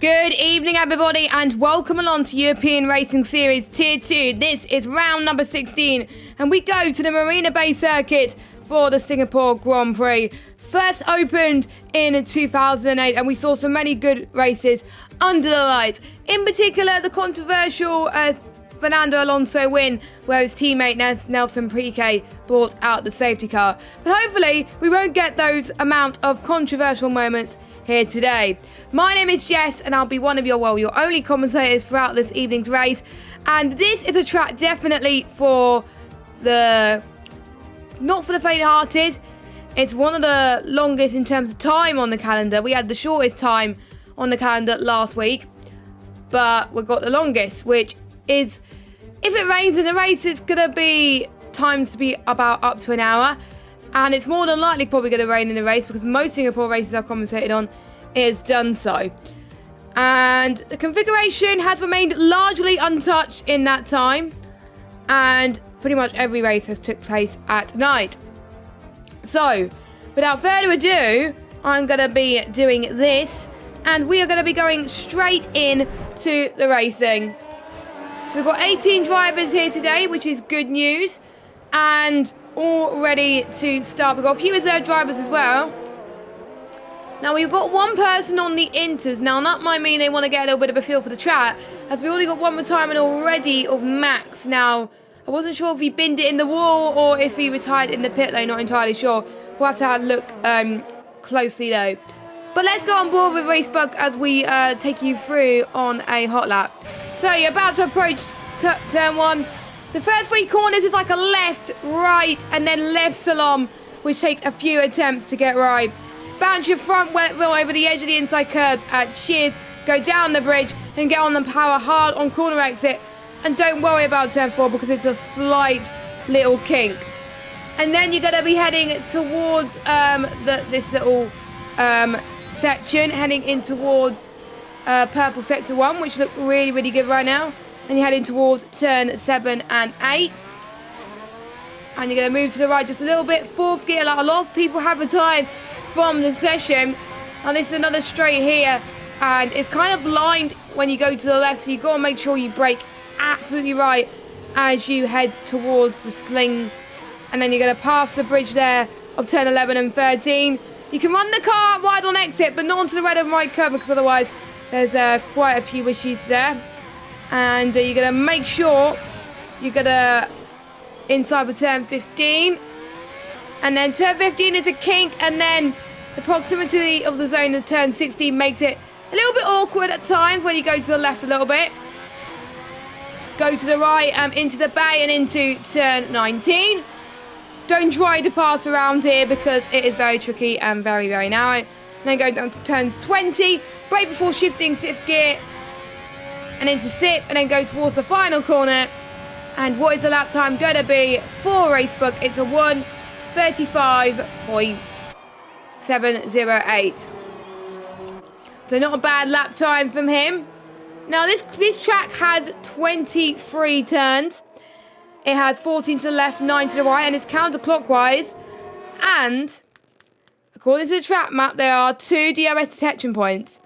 Good evening, everybody, and welcome along to European Racing Series Tier 2. This is round number 16, and we go to the Marina Bay Circuit for the Singapore Grand Prix. First opened in 2008, and we saw so many good races under the lights. In particular, the controversial Fernando Alonso win, where his teammate Nelson Piquet brought out the safety car. But hopefully, we won't get those amount of controversial moments here today. My name is Jess, and I'll be one of your only commentators throughout this evening's race. And this is a track definitely not for the faint-hearted. It's one of the longest in terms of time on the calendar. We had the shortest time on the calendar last week, but we've got the longest, which is, if it rains in the race, it's going to be times to be about up to an hour. And it's more than likely probably going to rain in the race because most Singapore races I've commentated on is done so. And the configuration has remained largely untouched in that time. And pretty much every race has took place at night. So, without further ado, I'm going to be doing this. And we are going to be going straight in to the racing. So we've got 18 drivers here today, which is good news. And all ready to start. We've got a few reserve drivers as well. Now, we've got one person on the inters. Now, that might mean they want to get a little bit of a feel for the track, as we already got one retirement already of Max. Now, I wasn't sure if he binned it in the wall or if he retired in the pit lane, not entirely sure. We'll have to have a look closely, though. But let's go on board with Racebug as we take you through on a hot lap. So, you're about to approach turn one. The first three corners is like a left, right, and then left slalom, which takes a few attempts to get right. Bounce your front wheel over the edge of the inside curbs at shears, go down the bridge, and get on the power hard on corner exit. And don't worry about turn 4 because it's a slight little kink. And then you're going to be heading towards this little section, heading in towards purple sector 1, which looks really, really good right now. And you're heading towards turn 7 and 8. And you're going to move to the right just a little bit. Fourth gear, like a lot of people have retired from the session. And this is another straight here. And it's kind of blind when you go to the left. So you've got to make sure you brake absolutely right as you head towards the sling. And then you're going to pass the bridge there of turn 11 and 13. You can run the car wide on exit, but not onto the red and white curb, because otherwise there's quite a few issues there. And you're going to make sure you're going to inside with turn 15. And then turn 15 is a kink. And then the proximity of the zone of turn 16 makes it a little bit awkward at times when you go to the left a little bit. Go to the right into the bay and into turn 19. Don't try to pass around here because it is very tricky and very, very narrow. And then go down to turns 20. Brake before shifting 6th gear. And into 6th, and then go towards the final corner. And what is the lap time going to be for Racebug? It's a 1:35.708. So not a bad lap time from him. Now this track has 23 turns. It has 14 to the left, 9 to the right, and it's counterclockwise. And according to the track map, there are 2 DRS detection points.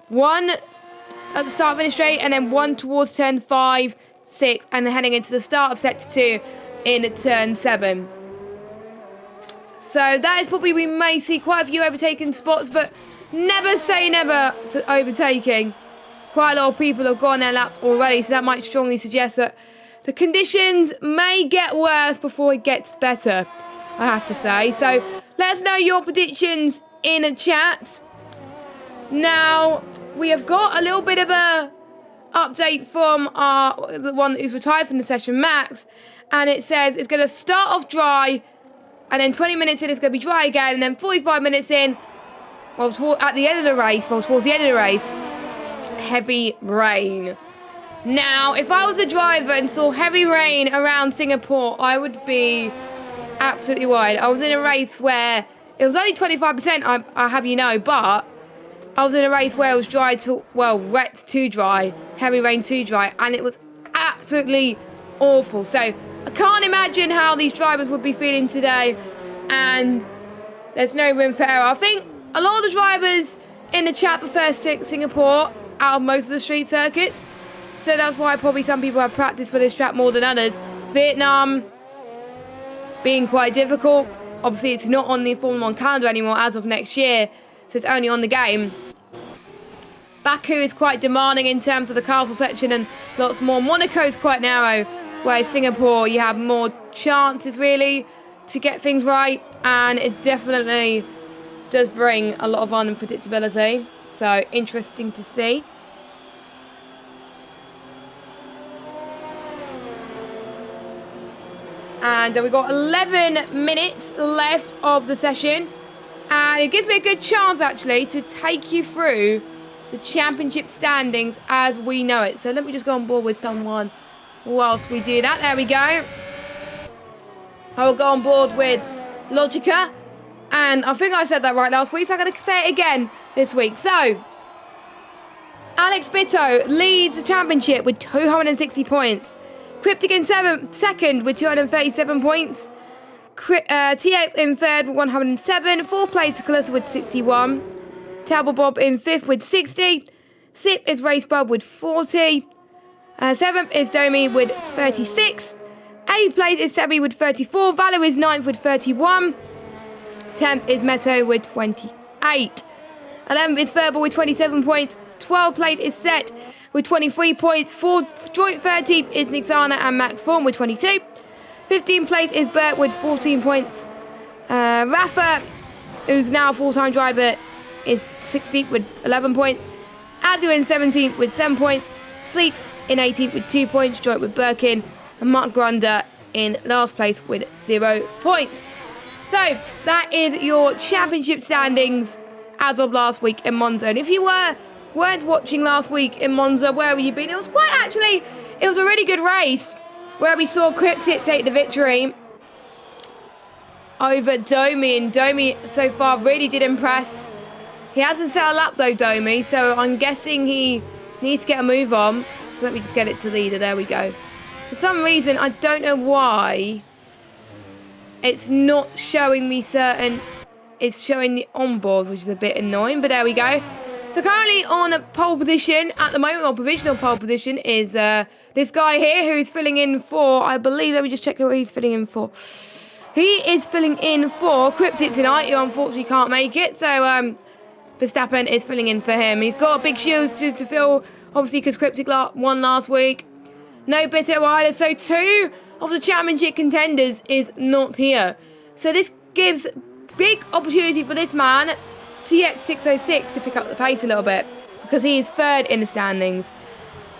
One at the start of finish straight, and then one towards turn 5, 6, and then heading into the start of sector 2 in turn 7. So that is probably, we may see quite a few overtaken spots, but never say never to overtaking. Quite a lot of people have gone their laps already, so that might strongly suggest that the conditions may get worse before it gets better, I have to say. So let us know your predictions in a chat. Now, we have got a little bit of a update from the one who's retired from the session, Max, and it says it's going to start off dry, and then 20 minutes in it's going to be dry again, and then 45 minutes in, at the end of the race, towards the end of the race, heavy rain. Now, if I was a driver and saw heavy rain around Singapore, I would be absolutely worried. I was in a race where it was only 25%, I have you know, but I was in a race where it was wet to dry, heavy rain to dry, and it was absolutely awful. So I can't imagine how these drivers would be feeling today, and there's no room for error. I think a lot of the drivers in the chat prefer Singapore. out of most of the street circuits. So that's why probably some people have practiced for this track more than others. Vietnam being quite difficult. Obviously, it's not on the Formula 1 calendar anymore as of next year, so it's only on the game. Baku is quite demanding in terms of the castle section and lots more. Monaco is quite narrow, whereas Singapore, you have more chances, really, to get things right, and it definitely does bring a lot of unpredictability. So, interesting to see. And we've got 11 minutes left of the session. And it gives me a good chance, actually, to take you through the championship standings as we know it. So let me just go on board with someone whilst we do that. There we go. I will go on board with Logica. And I think I said that right last week, so I'm going to say it again this week. So, Alex Bitto leads the championship with 260 points. Cryptic in second with 237 points. TX in third with 107. Fourth place Kalissa with 61. Table Bob in fifth with 60. Sixth is Race Bob with 40. Seventh is Domi with 36. Eighth place is Sebi with 34. Valor is ninth with 31. 10th is Meto with 28. 11th is Verbal with 27 points. 12th place is Set with 23 points. 4th, joint 13th is Nixana and Max Form with 22. 15th place is Bert with 14 points. Rafa, who's now a full-time driver, is 16th with 11 points. Adu in 17th with 7 points. Sleet in 18th with 2 points, joint with Birkin. And Mark Grunder in last place with 0 points. So, that is your championship standings as of last week in Monza. And if you weren't watching last week in Monza, where have you been? It was a really good race where we saw Cryptic take the victory over Domi. And Domi so far really did impress. He hasn't set a lap though, Domi, so I'm guessing he needs to get a move on. So let me just get it to leader. There we go. For some reason, I don't know why, it's not showing me certain. It's showing the onboards, which is a bit annoying, but there we go. So currently on pole position at the moment, or provisional pole position, is this guy here who's filling in for, I believe, let me just check who he's filling in for. He is filling in for Cryptic tonight, who unfortunately can't make it. So Verstappen is filling in for him. He's got big shoes to fill, obviously, because Cryptic won last week. No Bitto either. So 2 of the championship contenders is not here. So this gives big opportunity for this man, TX606, to pick up the pace a little bit, because he is third in the standings.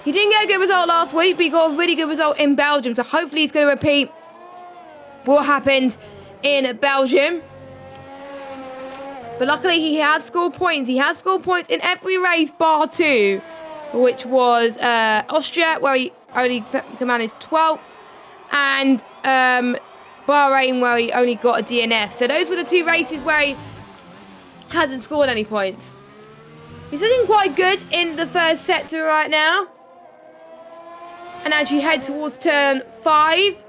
He didn't get a good result last week, but he got a really good result in Belgium, so hopefully he's going to repeat what happened in Belgium. But luckily he has scored points. He has scored points in every race bar 2, which was Austria, where he only managed 12th, and Bahrain, where he only got a DNF. So those were the 2 races where he hasn't scored any points. He's looking quite good in the first sector right now. And as you head towards turn 5.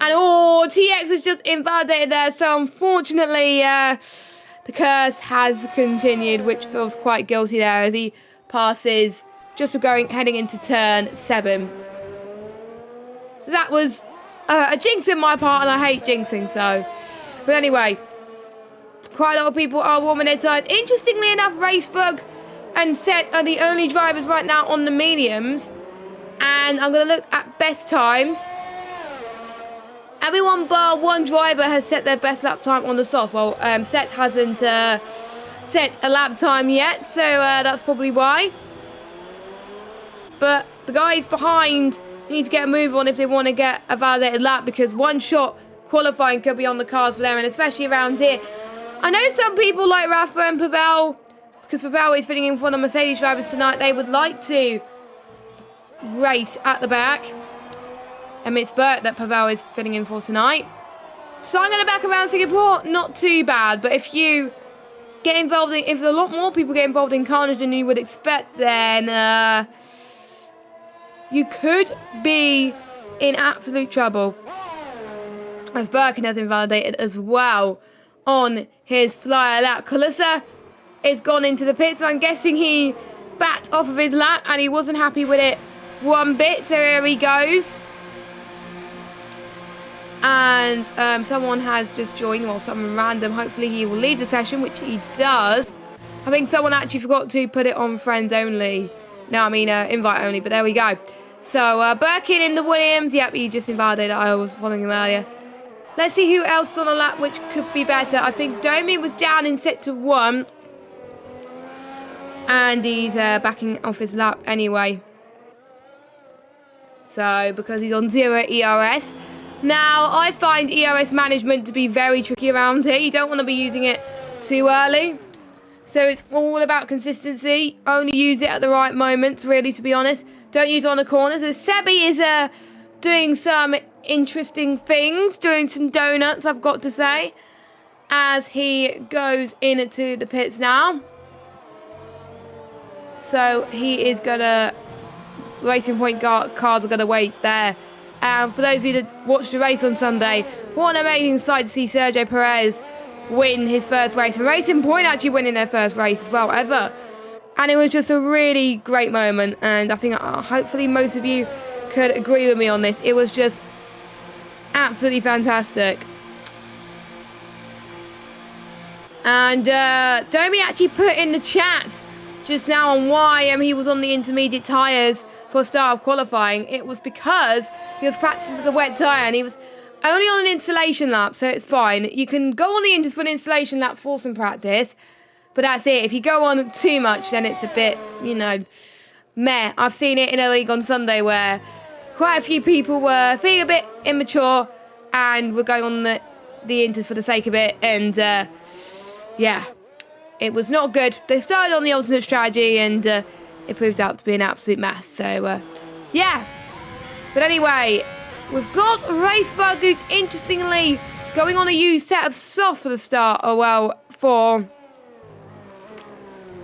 And TX has just invalidated there. So unfortunately, the curse has continued, which feels quite guilty there as he passes just heading into turn 7. So that was a jinx in my part, and I hate jinxing, so. But anyway, quite a lot of people are warming their tires. Interestingly enough, Racebug and Set are the only drivers right now on the mediums. And I'm going to look at best times. Everyone bar one driver has set their best lap time on the soft. Well, Set hasn't set a lap time yet, so that's probably why. But the guys behind need to get a move on if they want to get a validated lap, because one shot qualifying could be on the cards for them, and especially around here. I know some people like Rafa and Pavel, because Pavel is fitting in for the Mercedes drivers tonight, they would like to race at the back. And it's Bert that Pavel is fitting in for tonight. So I'm going to back around Singapore. Not too bad. But if you get involved in, if a lot more people get involved in carnage than you would expect, then you could be in absolute trouble. As Birkin has invalidated as well on his flyer lap. Kalissa is gone into the pits, so I'm guessing he bat off of his lap, and he wasn't happy with it one bit. So here he goes. And someone has just joined, well, someone random. Hopefully he will leave the session, which he does. I think someone actually forgot to put it on friends only. No, I mean invite only, but there we go. So Birkin in the Williams. Yep, he just invalidated. I was following him earlier. Let's see who else is on the lap, which could be better. I think Domi was down in sector 1. And he's backing off his lap anyway. So, because he's on 0 ERS. Now, I find ERS management to be very tricky around here. You don't want to be using it too early. So it's all about consistency. Only use it at the right moments, really, to be honest. Don't use it on the corners. So Sebi is doing some interesting things, doing some donuts, I've got to say, as he goes into the pits now. So he is going to... Racing Point cars are going to wait there. For those of you that watched the race on Sunday, what an amazing sight to see Sergio Perez win his first race. And Racing Point actually winning their first race as well, ever. And it was just a really great moment. And I think hopefully most of you could agree with me on this. It was just absolutely fantastic. And Domi actually put in the chat just now on why he was on the intermediate tyres for start of qualifying. It was because he was practicing for the wet tyre and he was only on an installation lap, so it's fine. You can go on the Inters for an installation lap for some practice, but that's it. If you go on too much, then it's a bit, you know, meh. I've seen it in a league on Sunday where quite a few people were feeling a bit immature and were going on the Inters for the sake of it, and yeah, it was not good. They started on the alternate strategy and it proved out to be an absolute mess. So, yeah. But anyway, we've got Racebug, who's interestingly going on a used set of softs for the start. Oh, well, for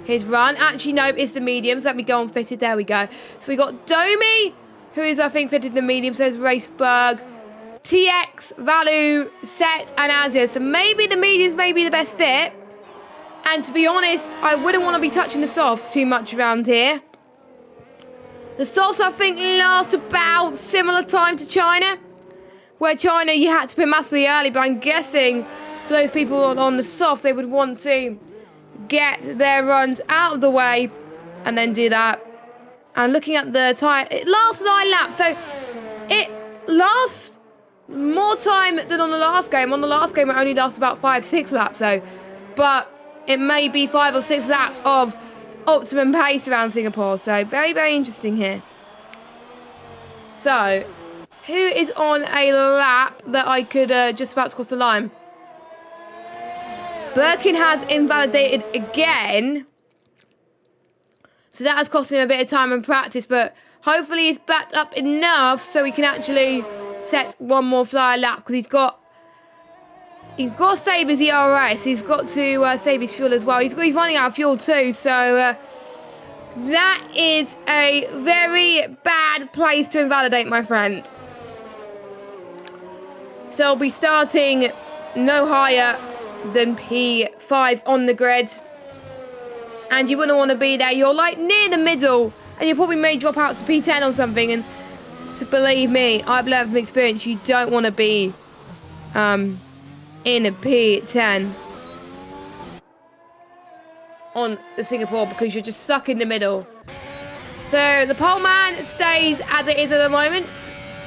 his run. Actually, no, it's the mediums. Let me go on fitted. There we go. So we got Domi, who is, I think, fitted the medium. So there's Racebug, TX, Valu, Set, and Azir. So maybe the mediums may be the best fit. And to be honest, I wouldn't want to be touching the softs too much around here. The softs, I think, last about similar time to China. Where China, you had to pit massively early. But I'm guessing for those people on the soft, they would want to get their runs out of the way and then do that. And looking at the tyre, it lasts 9 laps. So it lasts more time than on the last game. On the last game, it only lasts about 5-6 laps. So, but it may be 5 or 6 laps of optimum pace around Singapore. So very, very interesting here. So who is on a lap that I could just about to cross the line? Birkin has invalidated again. So that has cost him a bit of time and practice. But hopefully he's backed up enough so he can actually set one more flyer lap. Because he's got to save his ERS. He's got to save his fuel as well. He's running out of fuel too. So that is a very bad place to invalidate, my friend. So I'll be starting no higher than P5 on the grid. And you wouldn't want to be there. You're like near the middle. And you probably may drop out to P10 or something. And to believe me, I've learned from experience, you don't want to be in a P10 on the Singapore because you're just stuck in the middle. So the pole man stays as it is at the moment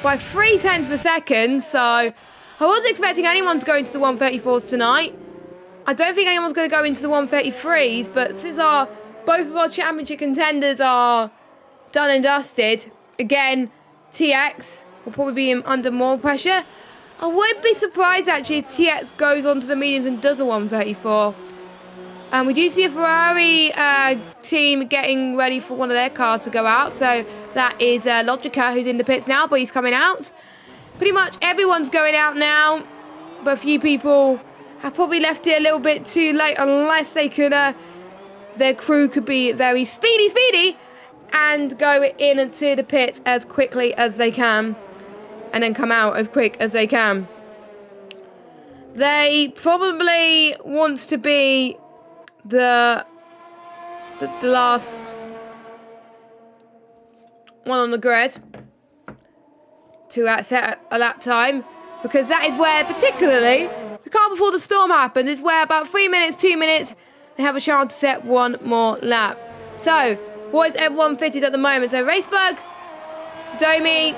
by 0.3 per second. So I wasn't expecting anyone to go into the 134s tonight. I don't think anyone's going to go into the 133s, but since both of our championship contenders are done and dusted, again, TX will probably be under more pressure. I would be surprised actually if TX goes onto the mediums and does a 134. We do see a Ferrari team getting ready for one of their cars to go out. So that is Logica, who's in the pits now, but he's coming out. Pretty much everyone's going out now, but a few people have probably left it a little bit too late unless they could, their crew could be very speedy, and go into the pits as quickly as they can. And then come out as quick as they can. They probably want to be the last one on the grid to set a lap time, because that is where, particularly, the car before the storm happened, is where about 3 minutes, 2 minutes, they have a chance to set one more lap. So, what is everyone fitted at the moment? So, Racebug, Domi,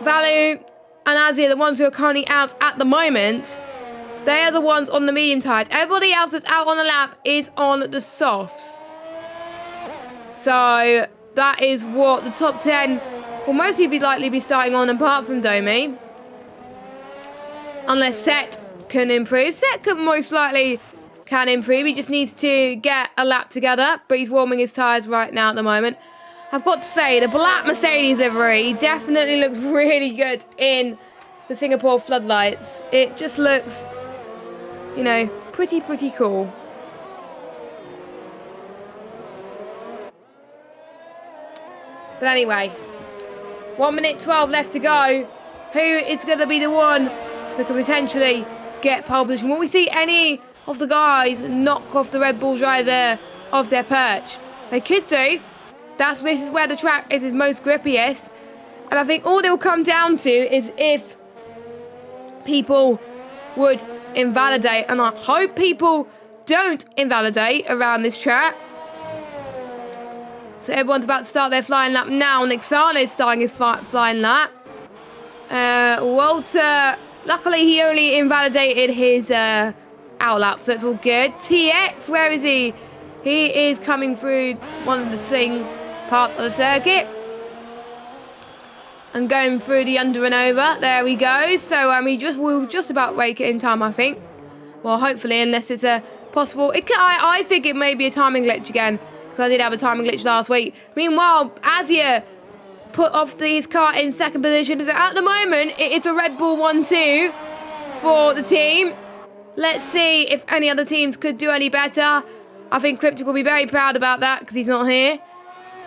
Valu, and Azia, the ones who are currently out at the moment, they are the ones on the medium tyres. Everybody else that's out on the lap is on the softs. So, that is what the top 10 will mostly likely be starting on, apart from Domi. Unless Set can improve. Set can most likely can improve. He just needs to get a lap together, but he's warming his tyres right now at the moment. I've got to say, the black Mercedes livery definitely looks really good in the Singapore floodlights. It just looks, you know, pretty cool. But anyway, 1 minute 12 left to go. Who is going to be the one who could potentially get pole position? Will we see any of the guys knock off the Red Bull driver off their perch? They could do. This is where the track is most grippiest. And I think all it will come down to is if people would invalidate. And I hope people don't invalidate around this track. So everyone's about to start their flying lap now. Nixana is starting his flying lap. Walter, luckily he only invalidated his out lap, so it's all good. TX, where is he? He is coming through one of the sling parts of the circuit. And going through the under and over. There we go. So we'll just about rake it in time, I think. Well, hopefully, unless it's a possible. I think it may be a timing glitch again. Because I did have a timing glitch last week. Meanwhile, Azia put off his car in second position. So at the moment, it's a Red Bull 1-2 for the team. Let's see if any other teams could do any better. I think Cryptic will be very proud about that because he's not here.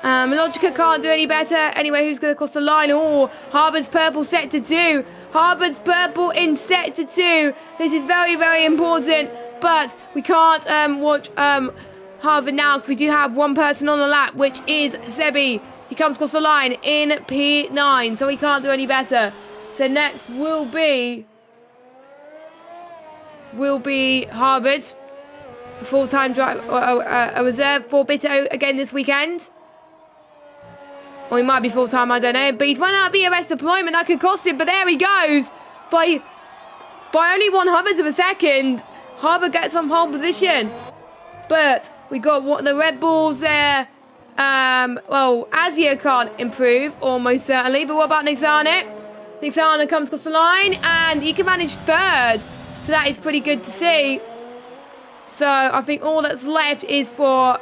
Logica can't do any better. Anyway, who's going to cross the line? Oh, Harvard's purple set to 2. Harvard's purple in set to 2. This is very important. But we can't watch Harvard now because we do have one person on the lap, which is Sebi. He comes across the line in P9, so he can't do any better. So next will be Harvard, a full-time driver, a reserve for Bitto again this weekend. Or he might be full-time, I don't know. But he's run out of BOS deployment. That could cost him. But there he goes. By only 1/100 of a second, Harvard gets on pole position. But we got the Red Bulls there. Well, Azia can't improve, almost certainly. But what about Nixana? Nixana comes across the line, and he can manage third. So that is pretty good to see. So I think all that's left is for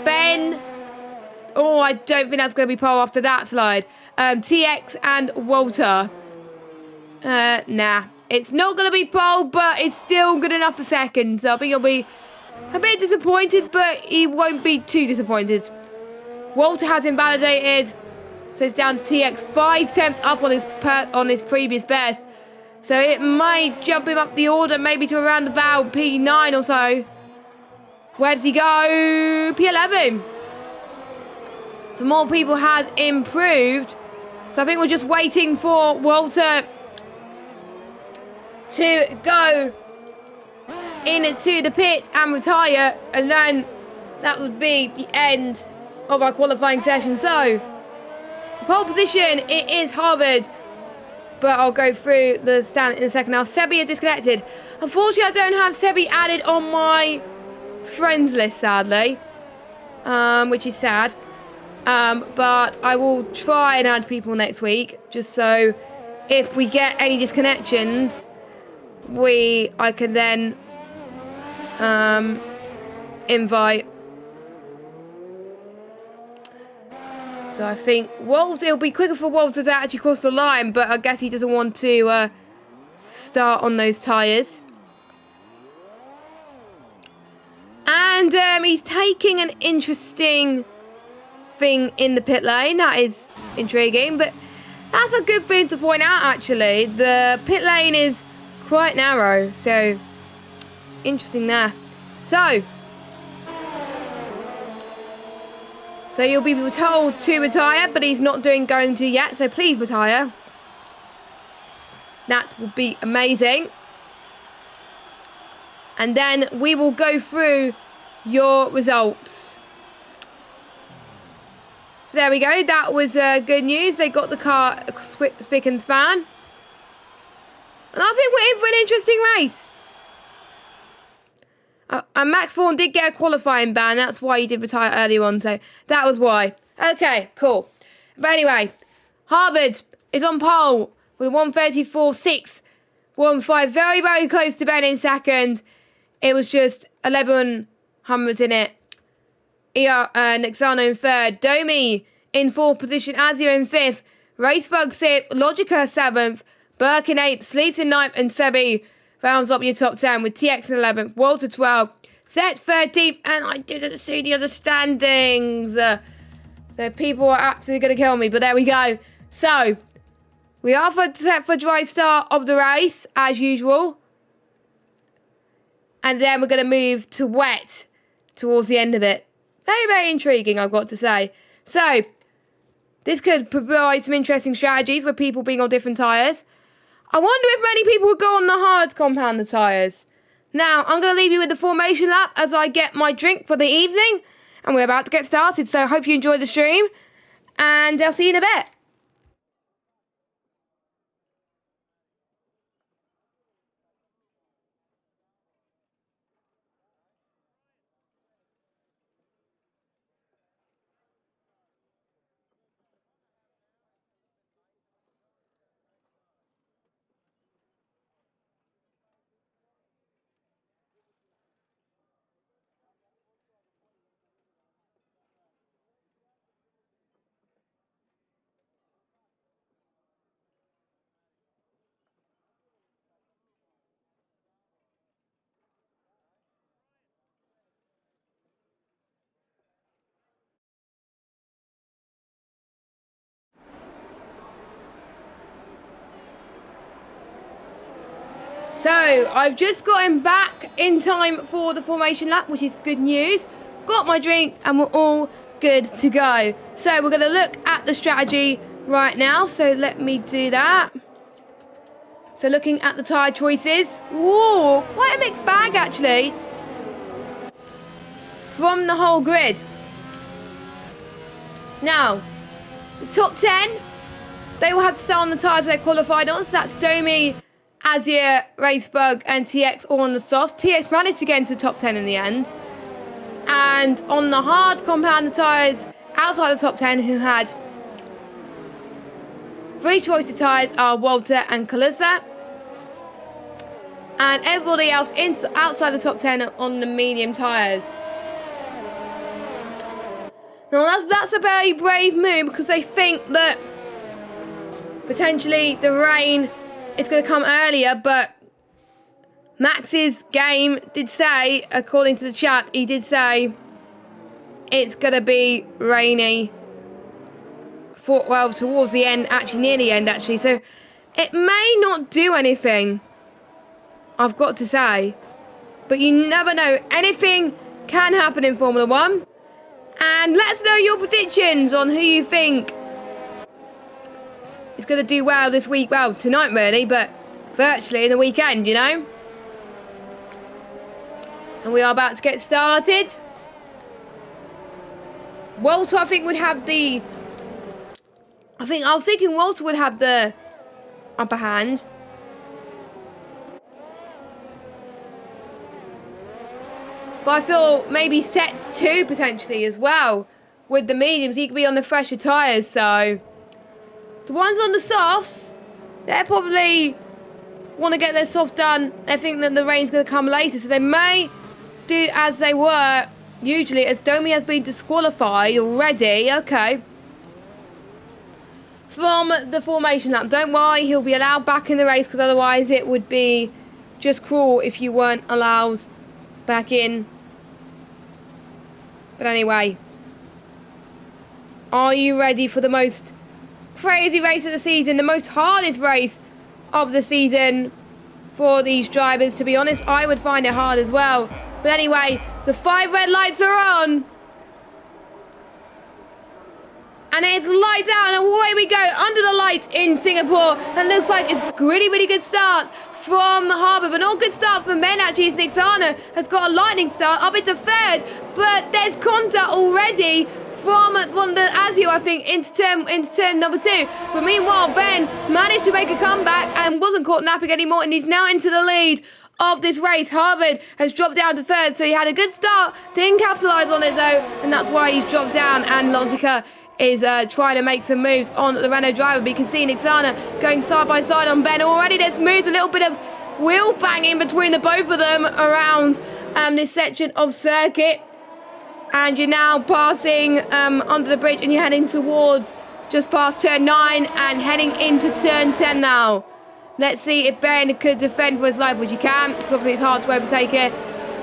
Ben. Oh, I don't think that's going to be pole after that slide. TX and Walter. Nah. It's not going to be pole, but it's still good enough for second. So I think he'll be a bit disappointed, but he won't be too disappointed. Walter has invalidated. So it's down to TX. 5 temps up on his previous best. So it might jump him up the order, maybe to around about P9 or so. Where does he go? P11. So more people has improved. So I think we're just waiting for Walter to go into the pit and retire. And then that would be the end of our qualifying session. So, pole position, it is Harvard. But I'll go through the stand in a second now. Sebi is disconnected. Unfortunately, I don't have Sebi added on my friends list, sadly. Which is sad. But I will try and add people next week. Just so if we get any disconnections, I can then invite. So I think it'll be quicker for Walter to actually cross the line, but I guess he doesn't want to start on those tyres. And he's taking an interesting thing in the pit lane. That is intriguing, but that's a good thing to point out, actually. The pit lane is quite narrow, so interesting there. So So you'll be told to retire, but he's not going to yet. So please retire. That would be amazing. And then we will go through your results. So there we go. That was good news. They got the car spick and span. And I think we're in for an interesting race. And Max Vaughan did get a qualifying ban. That's why he did retire earlier on. So that was why. Okay, cool. But anyway, Harvard is on pole with 1:34.6. 1:5. Very, very close to Ben in second. It was just 11 hundredths in it. Nexano in third. Domi in fourth position. Azia in fifth. Racebug sixth. Logica seventh. Burke in eighth. Sleeves in ninth. And Sebi rounds up your top 10 with TX in 11th. Walter 12th. Set 13th. And I didn't see the other standings. So people are absolutely going to kill me. But there we go. So we are set for dry start of the race as usual. And then we're going to move to wet towards the end of it. Very, very intriguing, I've got to say. So, this could provide some interesting strategies with people being on different tyres. I wonder if many people would go on the hard compounder tyres. Now, I'm going to leave you with the formation lap as I get my drink for the evening. And we're about to get started. So, I hope you enjoy the stream. And I'll see you in a bit. So, I've just gotten back in time for the formation lap, which is good news. Got my drink and we're all good to go. So, we're going to look at the strategy right now. So, let me do that. So, looking at the tyre choices. Whoa, quite a mixed bag actually. From the whole grid. Now, the top 10, they will have to start on the tyres they qualified on. So, that's Domi, Azia, Racebug and TX all on the softs. TX managed to get into the top 10 in the end. And on the hard compounder tyres, outside the top 10, who had 3 choice of tyres are Walter and Kalisa. And everybody else outside the top 10 are on the medium tyres. Now that's a very brave move because they think that potentially the rain it's going to come earlier, but Max's game did say, according to the chat, he did say it's going to be rainy towards the end, actually near the end, actually. So it may not do anything, I've got to say. But you never know. Anything can happen in Formula 1. And let us know your predictions on who you think is going to do well this week. Well, tonight really, but virtually in the weekend, you know. And we are about to get started. Walter, I think, would have the... I was thinking Walter would have the upper hand. But I feel maybe set 2 potentially as well. With the mediums, he could be on the fresher tyres, so... The ones on the softs, they probably want to get their softs done. They think that the rain's going to come later, so they may do as they were usually, as Domi has been disqualified already. Okay. From the formation lap. Don't worry, he'll be allowed back in the race because otherwise it would be just cruel if you weren't allowed back in. But anyway, are you ready for the most crazy race of the season, the most hardest race of the season for these drivers? To be honest, I would find it hard as well. But anyway, the 5 red lights are on. And it's lights out, and away we go under the lights in Singapore. And looks like it's really, really good start from Harbour, but not a good start from Ben. Actually, as Nixana has got a lightning start up into third, but there's contact already from one of the Azio, I think, into turn number 2. But meanwhile, Ben managed to make a comeback and wasn't caught napping anymore, and he's now into the lead of this race. Harvard has dropped down to third, so he had a good start, didn't capitalise on it though, and that's why he's dropped down. And Logica is trying to make some moves on the Renault driver, but you can see Nixana going side by side on Ben already. There's moves, a little bit of wheel banging between the both of them around this section of circuit. And you're now passing under the bridge, and you're heading towards just past turn 9 and heading into turn 10 now. Let's see if Ben could defend for his life, which he can, because obviously it's hard to overtake it.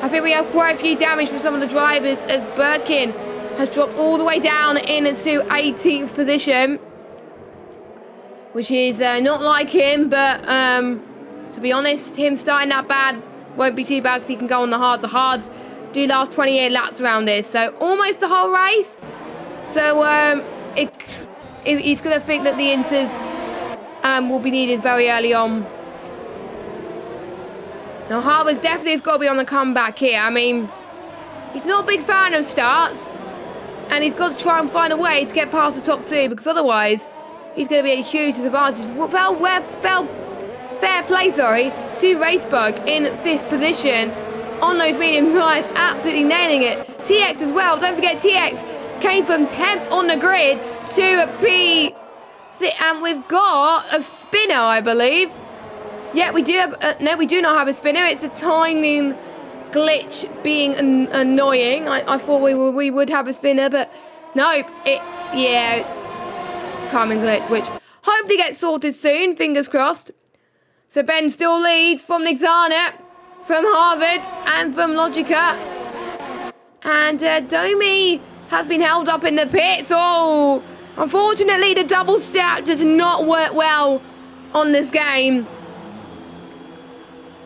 I think we have quite a few damage for some of the drivers, as Birkin has dropped all the way down into 18th position, which is not like him, but to be honest, him starting that bad won't be too bad, because he can go on the hards. The hards do last 28 laps around this, so almost the whole race. So he's going to think that the inters will be needed very early on. Now Harbour's definitely has got to be on the comeback here. I mean, he's not a big fan of starts, and he's got to try and find a way to get past the top 2, because otherwise he's going to be at a huge disadvantage. Fair play, to Racebug in 5th position on those medium tyres, absolutely nailing it. TX as well, don't forget TX came from 10th on the grid to P6, and we've got a spinner, I believe. Yeah, we do have, no, we do not have a spinner. It's a timing glitch being annoying. I thought we would have a spinner, but nope, it's timing glitch, which hopefully gets sorted soon, fingers crossed. So Ben still leads from Nixana, from Harvard, and from Logica. And Domi has been held up in the pits. Oh, unfortunately, the double stack does not work well on this game.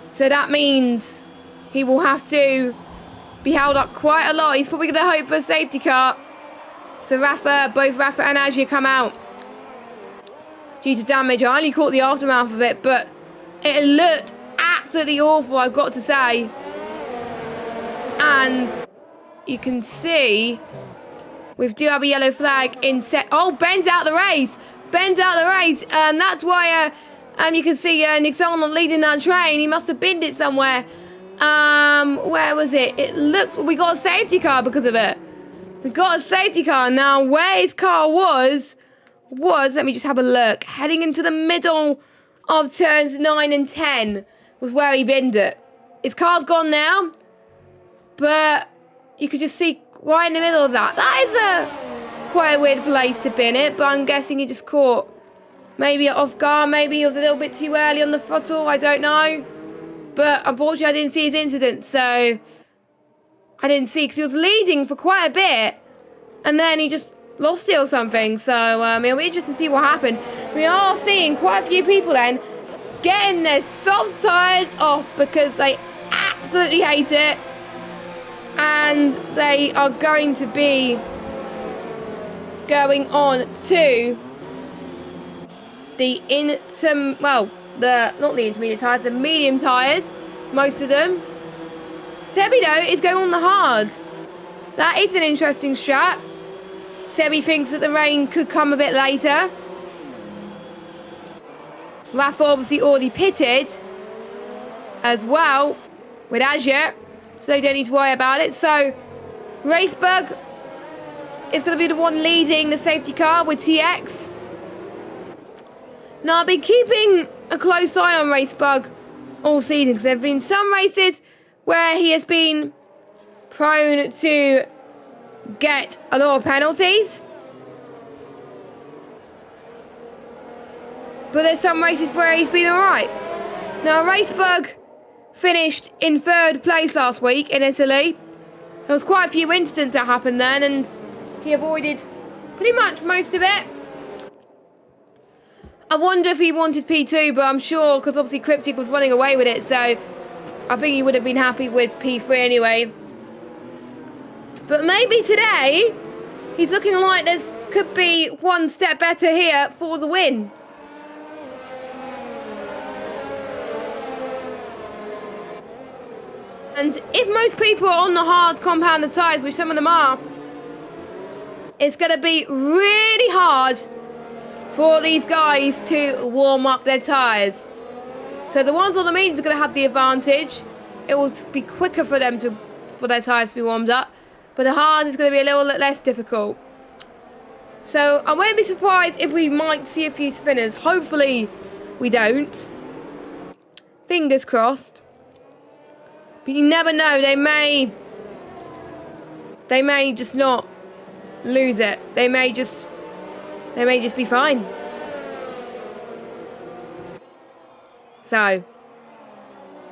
So that means he will have to be held up quite a lot. He's probably going to hope for a safety car. So both Rafa and Azia come out due to damage. I only caught the aftermath of it, but it looked absolutely awful, I've got to say. And you can see we do have a yellow flag in set. Oh, Ben's out of the race. Ben's out of the race. That's why you can see Nixon leading that train. He must have binned it somewhere. Where was it? It looks, we got a safety car because of it. We got a safety car. Now, where his car was, let me just have a look. Heading into the middle of turns 9 and 10 was where he binned it. His car's gone now, but you could just see right in the middle of that. That is quite a weird place to bin it, but I'm guessing he just caught maybe off guard. Maybe he was a little bit too early on the throttle. I don't know. But unfortunately, I didn't see his incident, so I didn't see, because he was leading for quite a bit, and then he just lost it or something. So it'll be interesting to see what happened. We are seeing quite a few people then getting their soft tyres off because they absolutely hate it, and they are going to be going on to the not the intermediate tyres, the medium tyres, most of them. Sebi, though, is going on the hards. That is an interesting strat. Sebi thinks that the rain could come a bit later. Rafa obviously already pitted as well with Azure, so they don't need to worry about it. So Racebug is going to be the one leading the safety car with TX. Now, I've been keeping a close eye on Racebug all season, because there have been some races where he has been prone to get a lot of penalties. But there's some races where he's been alright. Now, Racebug finished in 3rd place last week in Italy. There was quite a few incidents that happened then, and he avoided pretty much most of it. I wonder if he wanted P2, but I'm sure, because obviously Cryptic was running away with it, so I think he would have been happy with P3 anyway. But maybe today, he's looking like there's could be one step better here for the win. And if most people are on the hard compound tyres, which some of them are, it's going to be really hard for these guys to warm up their tyres. So the ones on the mediums are going to have the advantage. It will be quicker for them for their tyres to be warmed up. But the hard is going to be a little less difficult. So I won't be surprised if we might see a few spinners. Hopefully we don't. Fingers crossed. But you never know. They may just not lose it. They may just be fine. So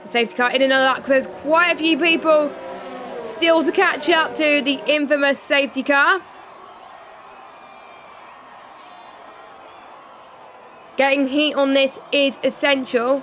the safety car in another lap because there's quite a few people still to catch up to the infamous safety car. Getting heat on this is essential.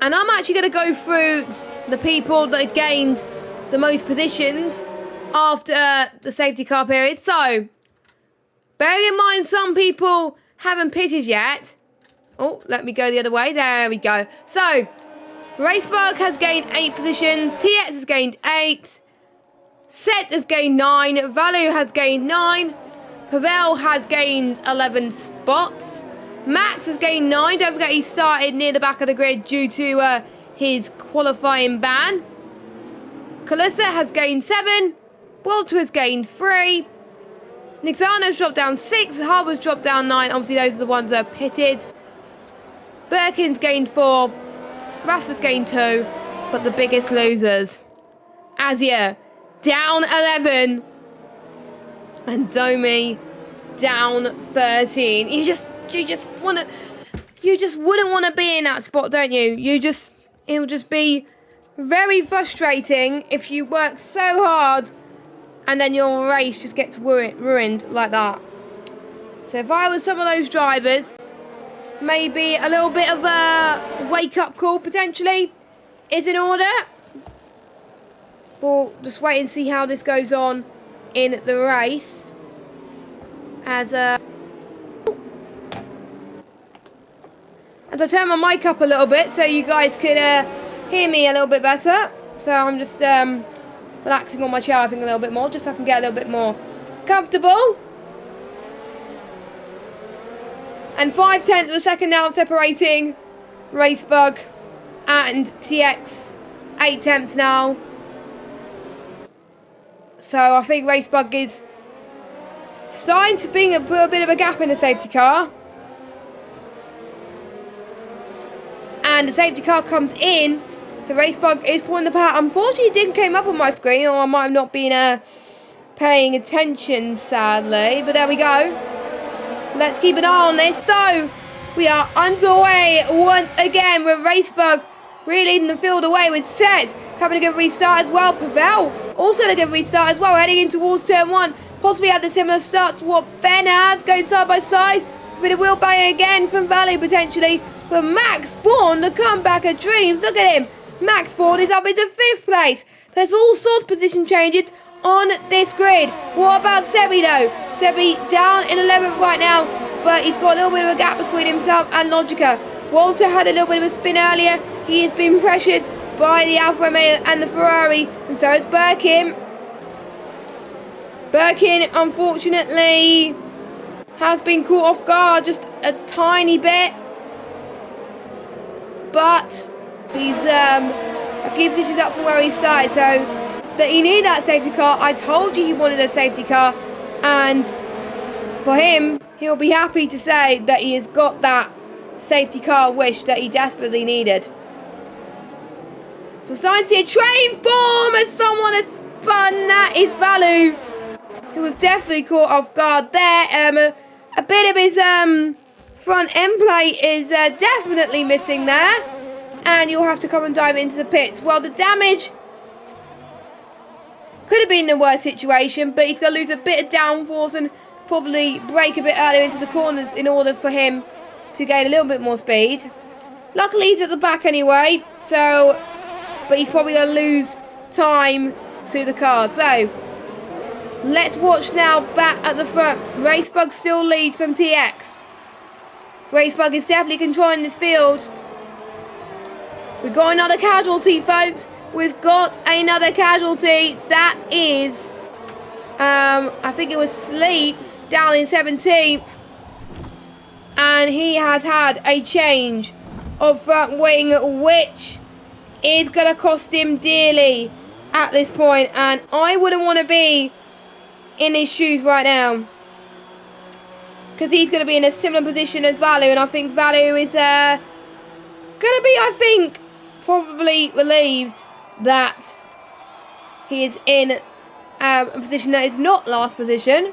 And I'm actually going to go through the people that gained the most positions after the safety car period. So, bearing in mind some people haven't pitted yet. Oh, let me go the other way. There we go. So, Racebug has gained 8 positions. TX has gained 8. Set has gained 9. Value has gained 9. Pavel has gained 11 spots. Max has gained 9. Don't forget he started near the back of the grid due to his qualifying ban. Kalissa has gained 7. Walter has gained 3. Nixano's dropped down 6. Harbour's dropped down 9. Obviously those are the ones that are pitted. Birkin's gained 4. Rafa's gained 2. But the biggest losers. Azia down 11. And Domi down 13. You just wouldn't want to be in that spot, don't you? It will just be very frustrating if you work so hard and then your race just gets ruined like that. So if I was some of those drivers, maybe a little bit of a wake-up call potentially is in order. We'll just wait and see how this goes on in the race. As I turn my mic up a little bit so you guys could hear me a little bit better. So I'm just relaxing on my chair, I think, a little bit more, just so I can get a little bit more comfortable. And 5/10 of a second now separating Racebug and TX. 8 tenths now. So I think Racebug is starting to put a bit of a gap in the safety car. And the safety car comes in. So Racebug is pulling the power. Unfortunately, it didn't come up on my screen, or I might have not been paying attention, sadly. But there we go. Let's keep an eye on this. So we are underway once again with Racebug really leading the field away with Set having a good restart as well. Pavel also had a good restart as well, heading in towards turn 1. Possibly had a similar start to what Ben has, going side by side. With a wheel bang again from Valley potentially. But Max Vaughan, the comeback of dreams. Look at him. Max Vaughan is up into 5th place. There's all sorts of position changes on this grid. What about Sebi though? Sebi down in 11th right now, but he's got a little bit of a gap between himself and Logica. Walter had a little bit of a spin earlier. He has been pressured by the Alfa Romeo and the Ferrari, and so it's Birkin. Birkin, unfortunately, has been caught off guard just a tiny bit. But he's a few positions up from where he started, so that he needed that safety car. I told you he wanted a safety car, and for him, he'll be happy to say that he has got that safety car wish that he desperately needed. So we're starting to see a train form as someone has spun. That is Valu, who was definitely caught off guard there. A bit of his front end plate is definitely missing there, and you'll have to come and dive into the pits. Well, the damage could have been in a worse situation, but he's going to lose a bit of downforce and probably brake a bit earlier into the corners in order for him to gain a little bit more speed. Luckily, he's at the back anyway, so, but he's probably going to lose time to the car. So, let's watch now back at the front. Racebug still leads from TX. Racebug is definitely controlling this field. We've got another casualty, folks. We've got another casualty. That is, I think it was Sleeps down in 17th. And he has had a change of front wing, which is going to cost him dearly at this point. And I wouldn't want to be in his shoes right now, because he's going to be in a similar position as Valu. And I think Valu is going to be, I think, probably relieved that he is in a position that is not last position.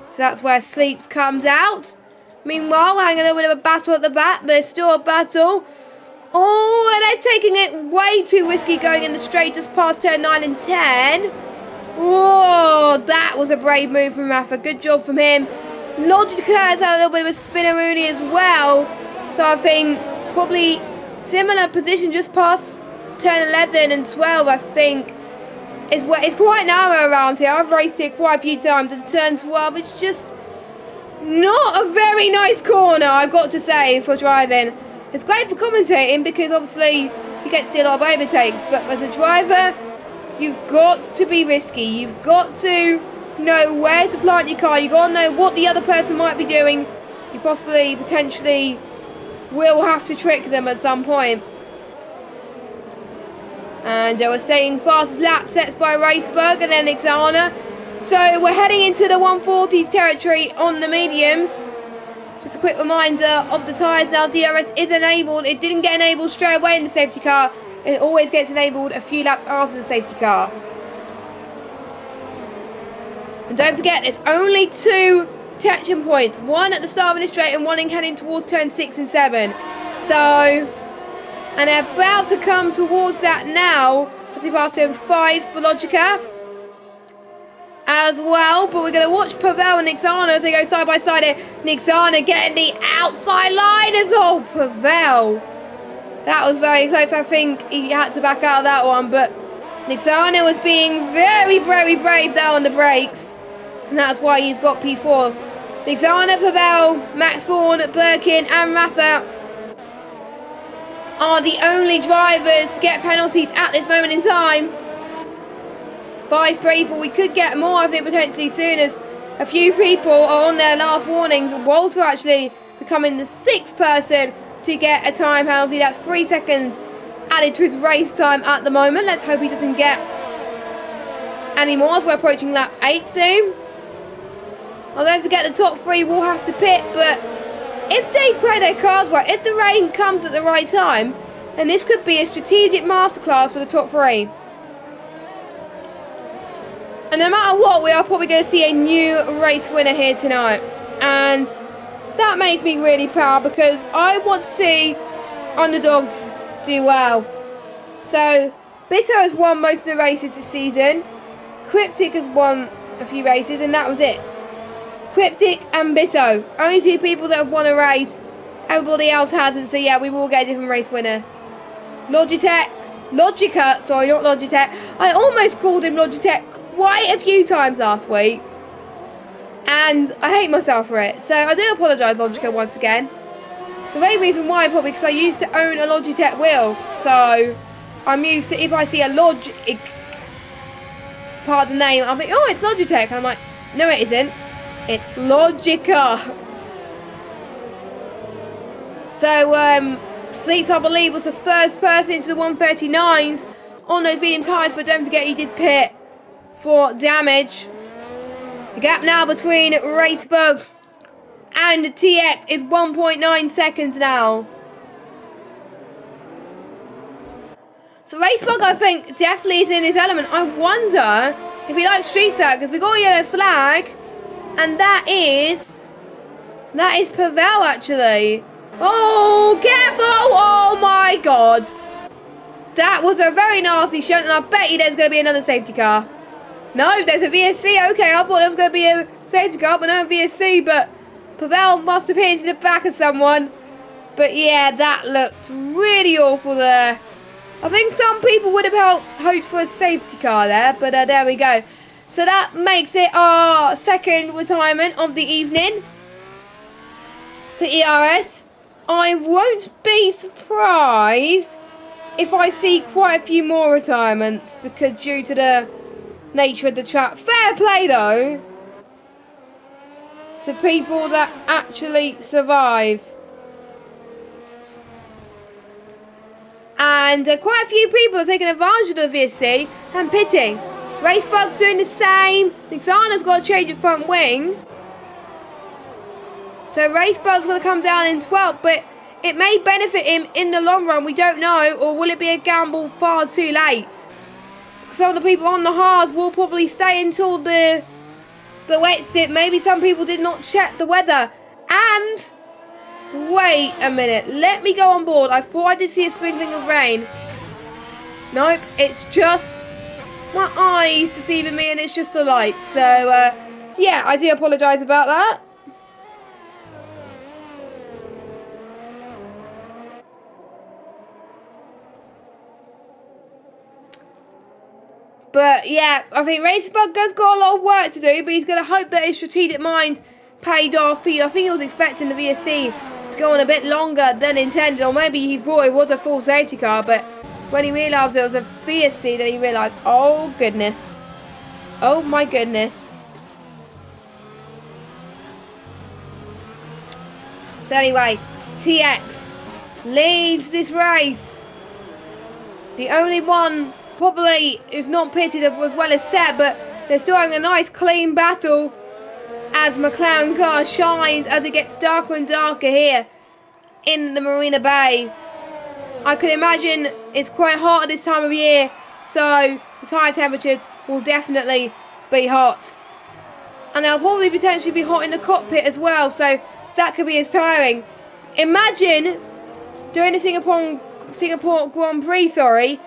So that's where Sleeps comes out. Meanwhile, having a little bit of a battle at the back, but there's still a battle. Oh, and they're taking it way too risky going in the straight just past turn 9 and 10. Whoa, that was a brave move from Rafa. Good job from him. Logica has had a little bit of a spinneroonie as well. So I think probably similar position just past turn 11 and 12, I think. It's quite narrow around here. I've raced it quite a few times, and turn 12 it's just not a very nice corner, I've got to say, for driving. It's great for commentating because obviously you get to see a lot of overtakes, but as a driver, you've got to be risky. You've got to know where to plant your car. You've got to know what the other person might be doing. You possibly, potentially, will have to trick them at some point. And they were saying fastest lap sets by Racebug and then Ixana. So we're heading into the 140s territory on the mediums. Just a quick reminder of the tyres now. DRS is enabled. It didn't get enabled straight away in the safety car. It always gets enabled a few laps after the safety car. And don't forget, there's only 2 detection points. One at the start of the straight and one in heading towards turn 6 and 7. So, and they're about to come towards that now as we pass turn 5 for Logica as well. But we're going to watch Pavel and Ixana as they go side by side here. Ixana getting the outside line as oh, Pavel. That was very close. I think he had to back out of that one. But Ixana was being very, very brave there on the brakes. And that's why he's got P4. Ixana, Pavel, Max Vaughan, Birkin and Rafa are the only drivers to get penalties at this moment in time. 5 people. We could get more, I think, potentially soon, as a few people are on their last warnings. Walter actually becoming the 6th person to get a time penalty. That's 3 seconds added to his race time at the moment. Let's hope he doesn't get any more as we're approaching lap 8 soon. Oh, don't forget the top 3 will have to pit, but if they play their cards right, if the rain comes at the right time, then this could be a strategic masterclass for the top 3. And no matter what, we are probably going to see a new race winner here tonight. And that makes me really proud because I want to see underdogs do well. So, Bitto has won most of the races this season. Cryptic has won a few races and that was it. Cryptic and Bitto. Only 2 people that have won a race. Everybody else hasn't. So yeah, we will get a different race winner. Logica, sorry, not Logitech. I almost called him Logitech quite a few times last week. And I hate myself for it. So I do apologise, Logica, once again. The main reason why, probably because I used to own a Logitech wheel. So I'm used to, if I see a Logic part of the name, I'll think, oh, it's Logitech. And I'm like, no, it isn't. It's Logica. So, Sleeps, I believe, was the first person into the 139s on those medium tyres, but don't forget he did pit for damage. The gap now between Racebug and TX is 1.9 seconds now. So Racebug, I think, definitely is in his element. I wonder if he likes street circuits. We got a yellow flag. And that is Pavel, actually. Oh, careful! Oh my God. That was a very nasty shot, and I bet you there's going to be another safety car. No, there's a VSC. Okay, I thought there was going to be a safety car, but no VSC. But Pavel must have hit into the back of someone. But yeah, that looked really awful there. I think some people would have hoped for a safety car there, but there we go. So that makes it our second retirement of the evening for ERS. I won't be surprised if I see quite a few more retirements, because due to the nature of the track. Fair play though to people that actually survive. And quite a few people are taking advantage of the VSC and pitting. Racebug's doing the same. Xana's got to change the front wing. So Racebug's going to come down in 12th, but it may benefit him in the long run. We don't know. Or will it be a gamble far too late? Some of the people on the hards will probably stay until the wet stint. Maybe some people did not check the weather. And wait a minute. Let me go on board. I thought I did see a sprinkling of rain. Nope. It's just my eyes deceiving me, and it's just the light. So, yeah, I do apologise about that. But, yeah, I think Racebug has got a lot of work to do, but he's going to hope that his strategic mind paid off. I think he was expecting the VSC to go on a bit longer than intended, or maybe he thought it was a full safety car, but when he realised it was a VSC, then he realised, oh, goodness. Oh, my goodness. But anyway, TX leads this race. The only one probably who's not pitted as well as Seb, but they're still having a nice clean battle as McLaren car shines as it gets darker and darker here in the Marina Bay. I could imagine it's quite hot at this time of year, so the tyre temperatures will definitely be hot. And they'll probably potentially be hot in the cockpit as well, so that could be as tiring. Imagine doing the Singapore Grand Prix,